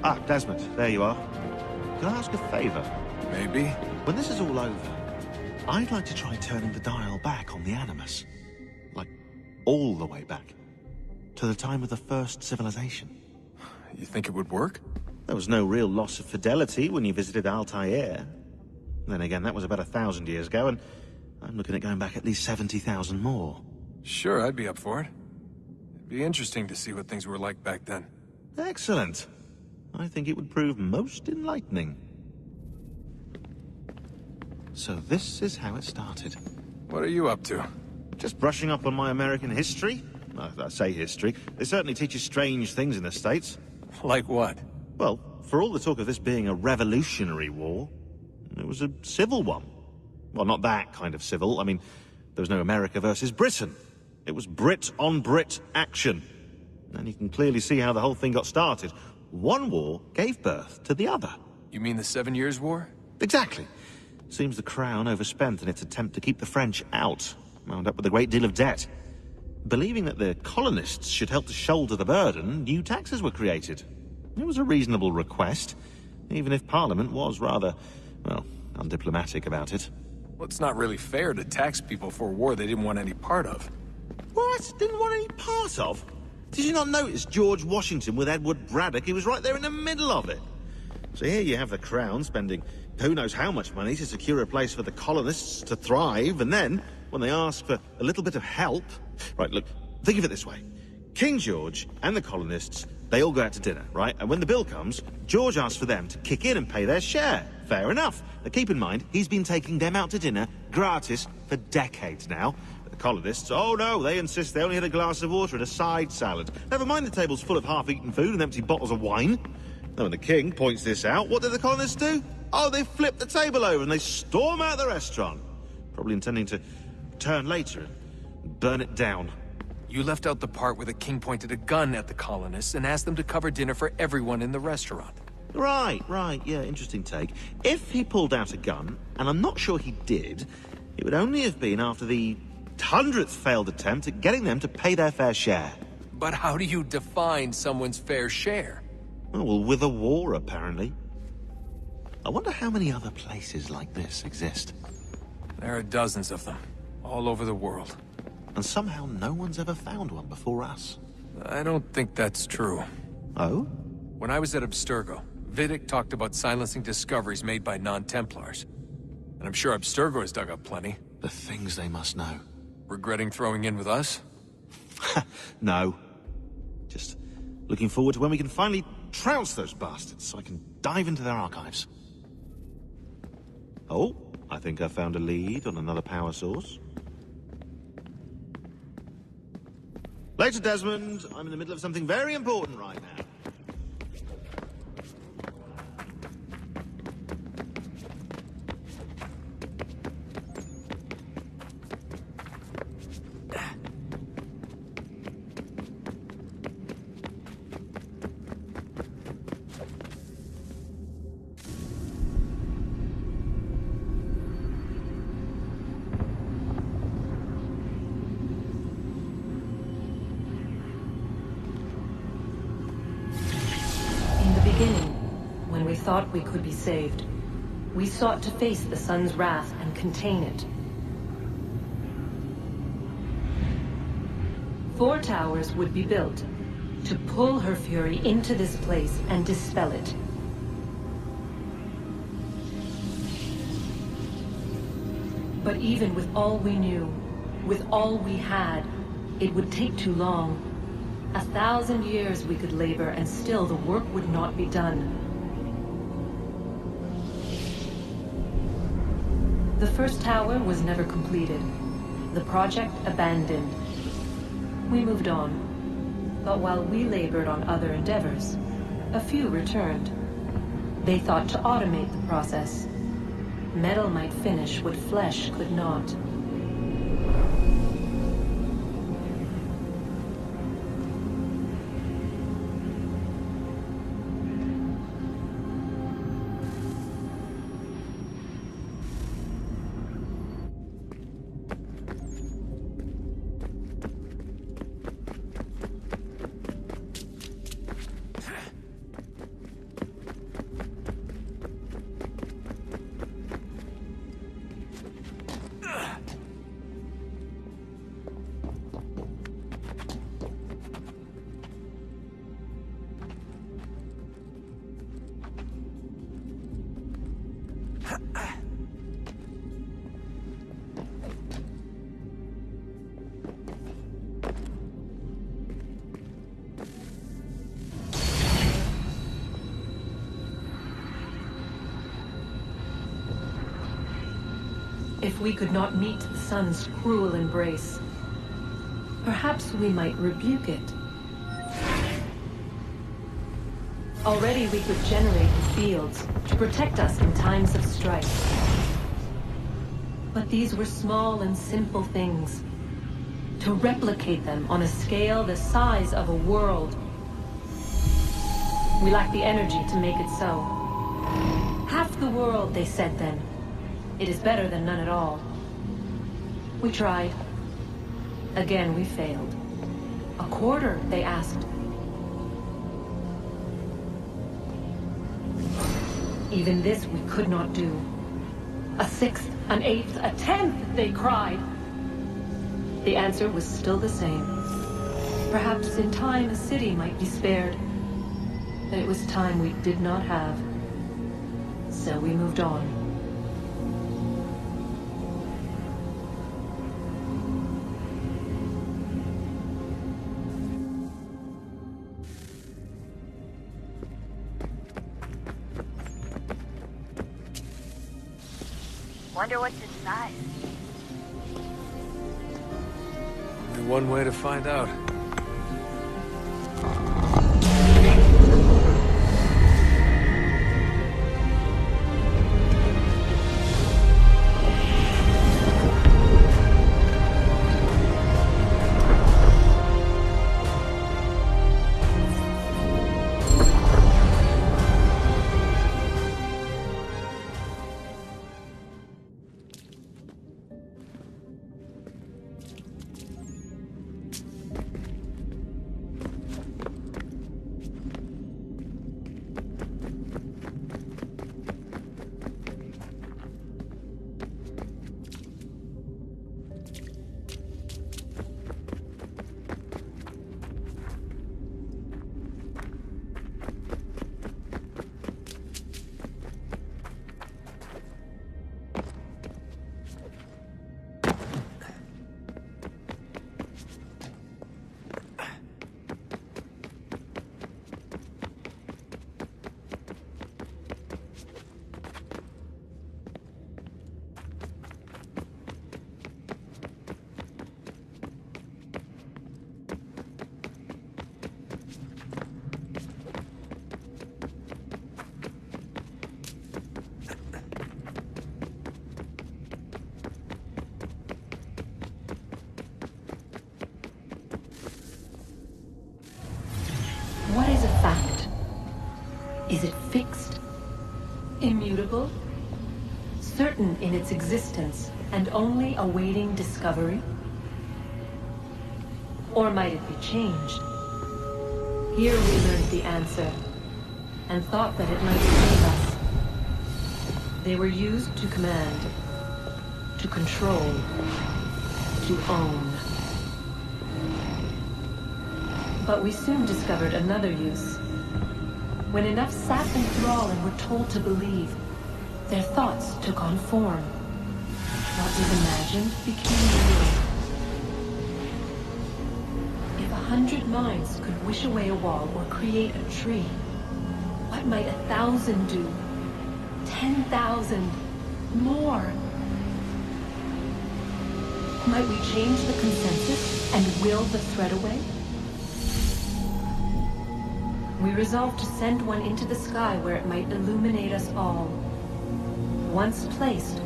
Ah, Desmond, there you are. Can I ask a favour? Maybe. When this is all over, I'd like to try turning the dial back on the Animus. Like, all the way back. To the time of the first civilization. You think it would work? There was no real loss of fidelity when you visited Altair. Then again, that was about 1,000 years ago, and I'm looking at going back at least 70,000 more. Sure, I'd be up for it. It'd be interesting to see what things were like back then. Excellent. I think it would prove most enlightening. So this is how it started. What are you up to? Just brushing up on my American history. I say history. They certainly teach you strange things in the States. Like what? Well, for all the talk of this being a revolutionary war, it was a civil one. Well, not that kind of civil. I mean, there was no America versus Britain. It was Brit on Brit action. And you can clearly see how the whole thing got started. One war gave birth to the other. You mean the 7 Years' War? Exactly. Seems the Crown overspent in its attempt to keep the French out, wound up with a great deal of debt. Believing that the colonists should help to shoulder the burden, new taxes were created. It was a reasonable request, even if Parliament was rather, well, undiplomatic about it. Well, it's not really fair to tax people for a war they didn't want any part of. What? Didn't want any part of? Did you not notice George Washington with Edward Braddock? He was right there in the middle of it. So here you have the Crown spending who knows how much money to secure a place for the colonists to thrive, and then, when they ask for a little bit of help... Right, look, think of it this way. King George and the colonists, they all go out to dinner, right? And when the bill comes, George asks for them to kick in and pay their share. Fair enough. Now keep in mind, he's been taking them out to dinner, gratis, for decades now. But the colonists, oh no, they insist they only had a glass of water and a side salad. Never mind the table's full of half-eaten food and empty bottles of wine. Now when the king points this out, what do the colonists do? Oh, they flip the table over and they storm out the restaurant. Probably intending to return later and burn it down. You left out the part where the king pointed a gun at the colonists and asked them to cover dinner for everyone in the restaurant. Right, yeah, interesting take. If he pulled out a gun, and I'm not sure he did, it would only have been after the 100th failed attempt at getting them to pay their fair share. But how do you define someone's fair share? Well, with a war, apparently. I wonder how many other places like this exist. There are dozens of them, all over the world. And somehow no one's ever found one before us. I don't think that's true. Oh? When I was at Abstergo, Vidic talked about silencing discoveries made by non-Templars. And I'm sure Abstergo has dug up plenty. The things they must know. Regretting throwing in with us? No. Just looking forward to when we can finally trounce those bastards so I can dive into their archives. Oh, I think I found a lead on another power source. Later, Desmond. I'm in the middle of something very important right now. Thought we could be saved. We sought to face the sun's wrath and contain it. 4 towers would be built to pull her fury into this place and dispel it. But even with all we knew, with all we had, it would take too long. 1,000 years we could labor and still the work would not be done. The first tower was never completed. The project abandoned. We moved on. But while we labored on other endeavors, a few returned. They thought to automate the process. Metal might finish what flesh could not. If we could not meet the sun's cruel embrace, perhaps we might rebuke it. Already we could generate the fields to protect us in times of strife. But these were small and simple things. To replicate them on a scale the size of a world, we lack the energy to make it so. Half the world, they said then. It is better than none at all. We tried. Again, we failed. A quarter, they asked. Even this we could not do. A sixth, an eighth, a tenth, they cried. The answer was still the same. Perhaps in time a city might be spared. But it was time we did not have. So we moved on. Wonder what's inside. Only one way to find out. What is a fact? Is it fixed? Immutable? Certain in its existence and only awaiting discovery? Or might it be changed? Here we learned the answer, and thought that it might save us. They were used to command, to control, to own. But we soon discovered another use. When enough sat in thrall and were told to believe, their thoughts took on form. What was imagined became real. If 100 minds could wish away a wall or create a tree, what might 1,000 do? 10,000? More? Might we change the consensus and will the thread away? We resolved to send one into the sky where it might illuminate us all. Once placed,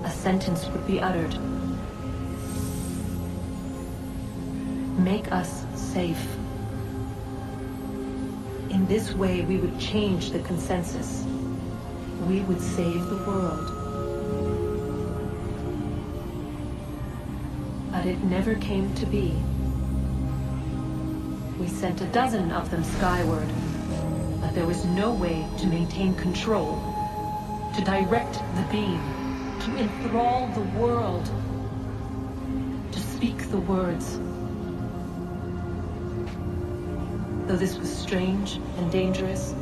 a sentence would be uttered. Make us safe. In this way, we would change the consensus. We would save the world. But it never came to be. We sent a dozen of them skyward, but there was no way to maintain control, to direct the beam, to enthrall the world, to speak the words. Though this was strange and dangerous,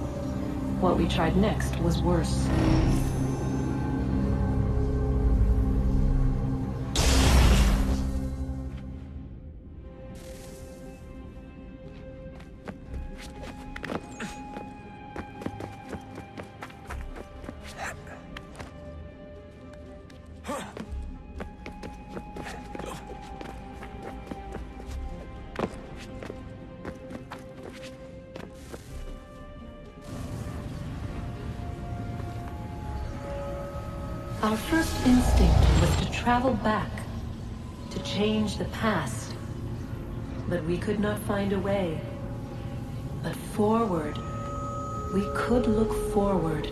what we tried next was worse. Our first instinct was to travel back, to change the past. But we could not find a way. But forward, we could look forward.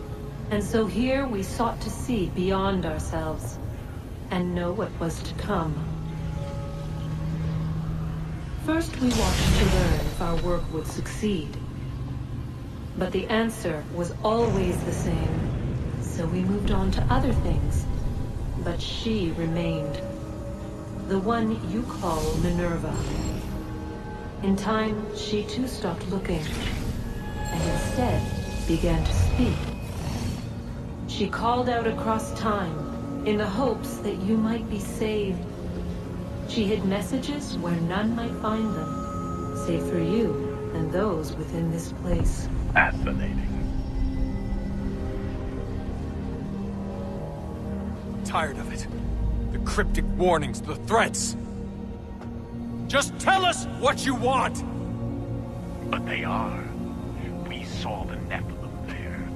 And so here we sought to see beyond ourselves, and know what was to come. First we watched to learn if our work would succeed. But the answer was always the same. So we moved on to other things. But she remained. The one you call Minerva. In time, she too stopped looking, and instead began to speak. She called out across time, in the hopes that you might be saved. She hid messages where none might find them, save for you and those within this place. Fascinating. Tired of it. The cryptic warnings, the threats. Just tell us what you want! But they are. We saw the Nephilim there.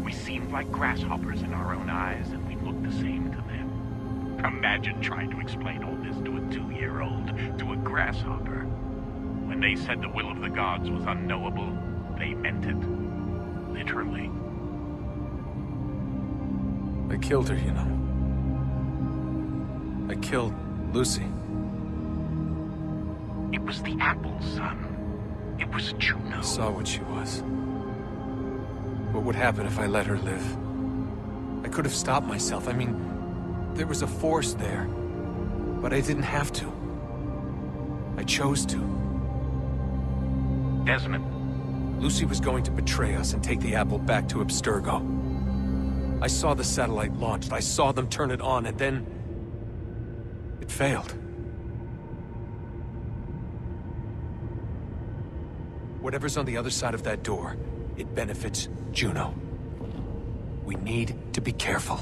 We seemed like grasshoppers in our own eyes, and we looked the same to them. Imagine trying to explain all this to a 2-year-old, to a grasshopper. When they said the will of the gods was unknowable, they meant it. Literally. I killed her, you know. I killed Lucy. It was the apple, son. It was Juno. I saw what she was. What would happen if I let her live? I could have stopped myself. I mean, there was a force there. But I didn't have to. I chose to. Desmond. Lucy was going to betray us and take the apple back to Abstergo. I saw the satellite launched. I saw them turn it on, and then... it failed. Whatever's on the other side of that door, it benefits Juno. We need to be careful.